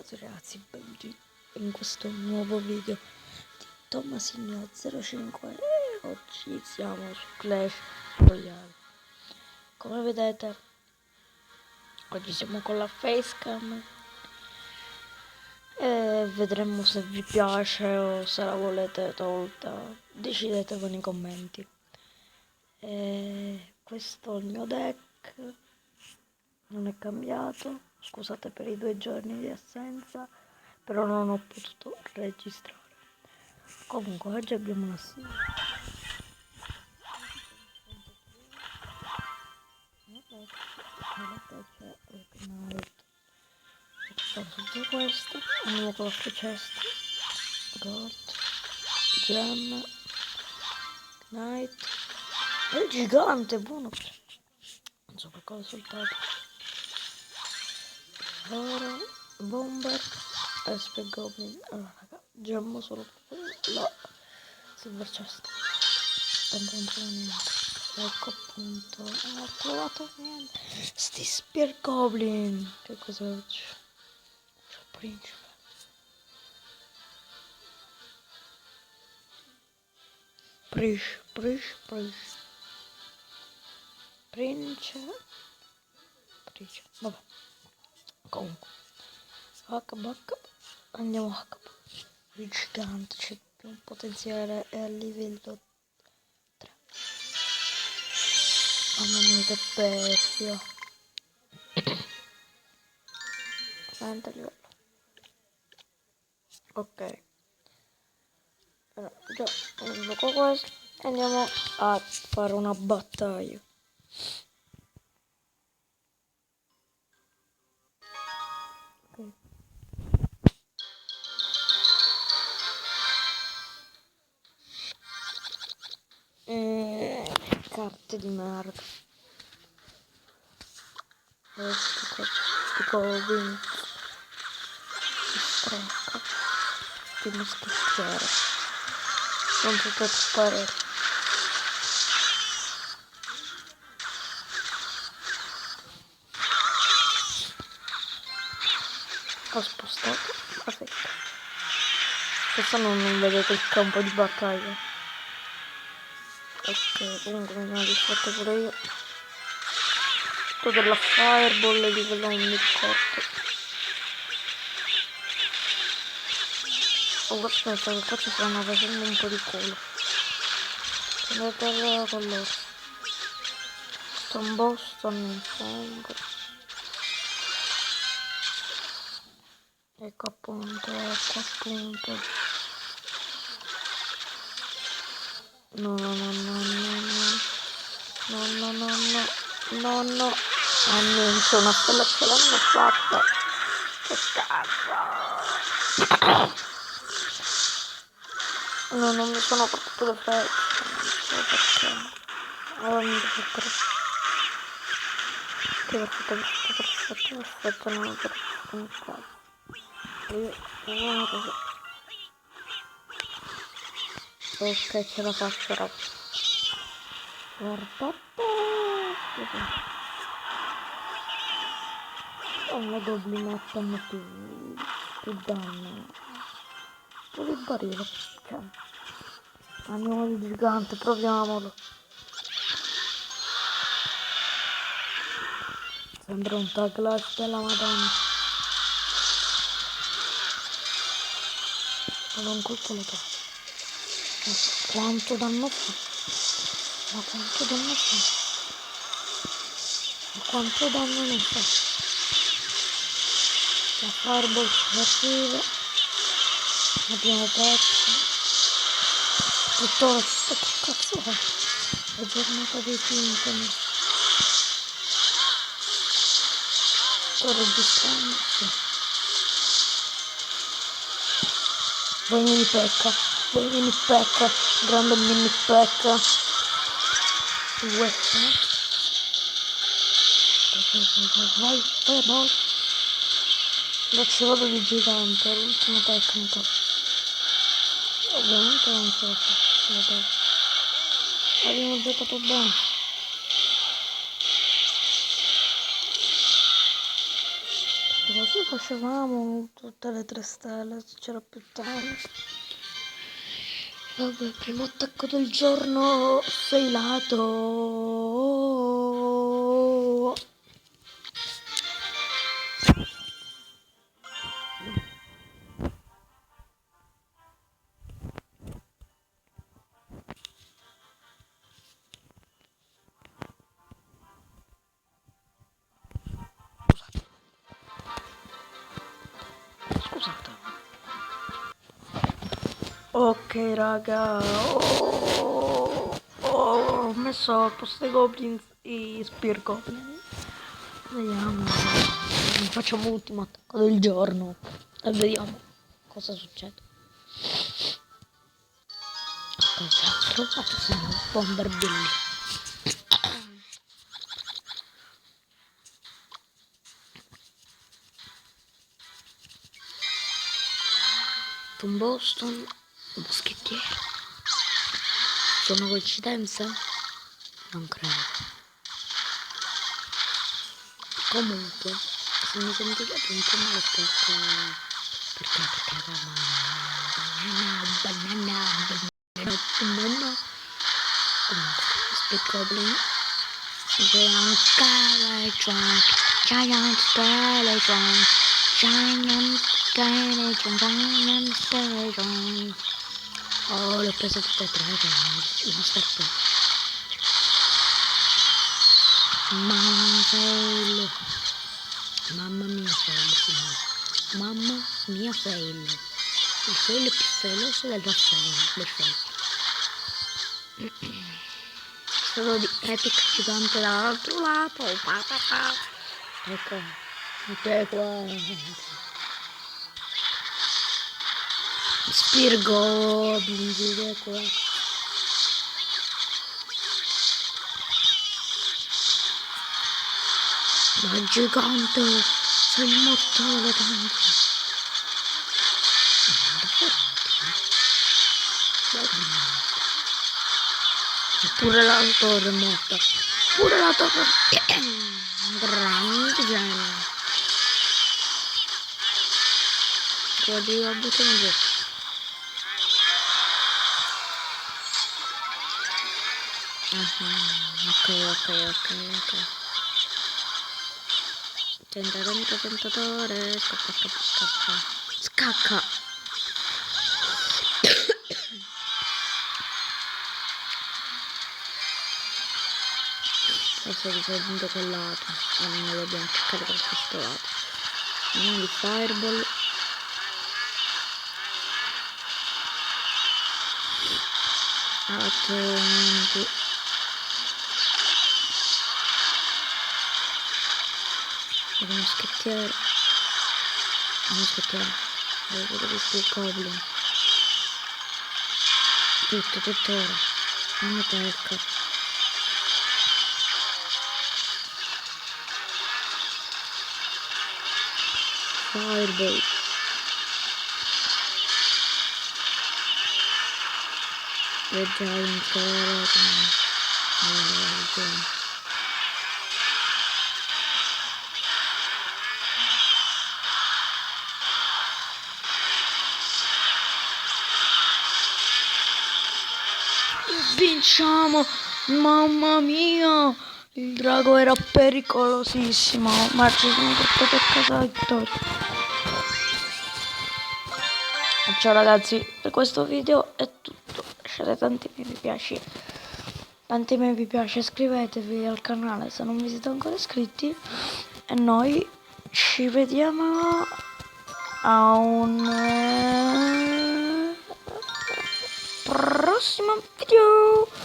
tutti ragazzi, benvenuti in questo nuovo video di Tommasinho05 e oggi siamo su Clash Royale. Come vedete, oggi siamo con la facecam e vedremo se vi piace o se la volete tolta, decidete nei commenti. Questo è il mio deck, non è cambiato. Scusate per i 2 giorni di assenza, però non ho potuto registrare. Comunque oggi abbiamo una sigla. Tutto questo, andiamo con la chest, gold, gem, knight, e il gigante, buono, non so per cosa soltanto. Oro, bomber, SP goblin. Allora raga, gemmo solo la silver chest. Tanto non trovo niente. Ecco appunto, non ho trovato niente. Sti spear goblin. Che cosa c'è? C'è il principe. Prince. Vabbè. Comunque. HB. Andiamo a HB. Il gigante c'è più un potenziale è a livello 3. Mamma mia che bestia. Senta livello. Ok. Allora, già con questo andiamo a fare una battaglia. Okay. Carte di merda. Tipo Win. Strecca. Di moschettiere. Non potete sparare. Ho spostato la secca. Questo non vedete il campo di battaglia. Ok, comunque mi sono distratto pure io. Tutto della fireball e livello 1 corto. Oh, aspetta che qua ci stanno facendo un po' di culo. Andate con loro. Stone Boston in fondo. Ecco appunto. No. Ah niente, una stella ce l'hanno fatta. Che cazzo. No, non mi sono fatto le frecce. Non so perché. Allora mi devo fare. Perfetto, non ho fatto un cazzo. Io così. Ok, ce la faccio, raga. Guardate. La goblinetta hanno più danno. Pure il barile. Cioè. Andiamo al gigante, proviamolo. Sembra un tag life della madonna. Ma non colpo lo fa. Quanto danno fa? Ma quanto danno fa? Ma quanto danno ne fa? La fireball si arriva. Abbiamo perso. Piuttosto, che cazzo è? La giornata dei sintomi. Sto registrando. Sì. Vai mini pecca, grande mini pecca. Vai, boh. Adesso vado di gigante, l'ultima tecnica. Ovviamente non ce la faccio. Abbiamo giocato bene. Così facevamo tutte le 3 stelle se c'era più tempo. Vabbè, primo attacco del giorno failato. Scusate. Ok raga, ho messo al posto dei goblins i spear goblin. Vediamo, facciamo l'ultimo attacco del giorno e vediamo cosa succede. Ok, trovato signor Bomber Billy. Tom Boston, moschettiere. Sono coincidenze? Non credo. Comunque, se mi sentite un po' male perché banana. Comunque, Speed Goblin, Giant Skeletron, Giant Skeletron, Giant Skeletron. Oh, l'ho preso tutte e 3, il Monster Pet. Mamma fail. Mamma mia fail, signore. Mamma mia fail. Il fail più failoso del fail. Solo di Epic gigante dall'altro lato. Ecco. Ok qua. Spear Goblin, vedete qua. Ma gigante, sei immortale tanto. Pure la torre è morta. Pure la torre. Grande genio. Guardi la buttano giù. Ok. Tentatore. Scacca. Adesso risolvendo quel lato. Non lo dobbiamo cercare per questo lato. Andiamo di fireball. Attenti. Un moschettiere. Devo vedere il goblin. Tuttora. Una perca. Fireball. The giant skeleton. Vinciamo! Mamma mia! Il drago era pericolosissimo, ma ci sono portato a casa la vittoria. Ciao ragazzi, per questo video è tutto. Lasciate tanti mi piace, iscrivetevi al canale se non vi siete ancora iscritti e noi ci vediamo a un prossimo video.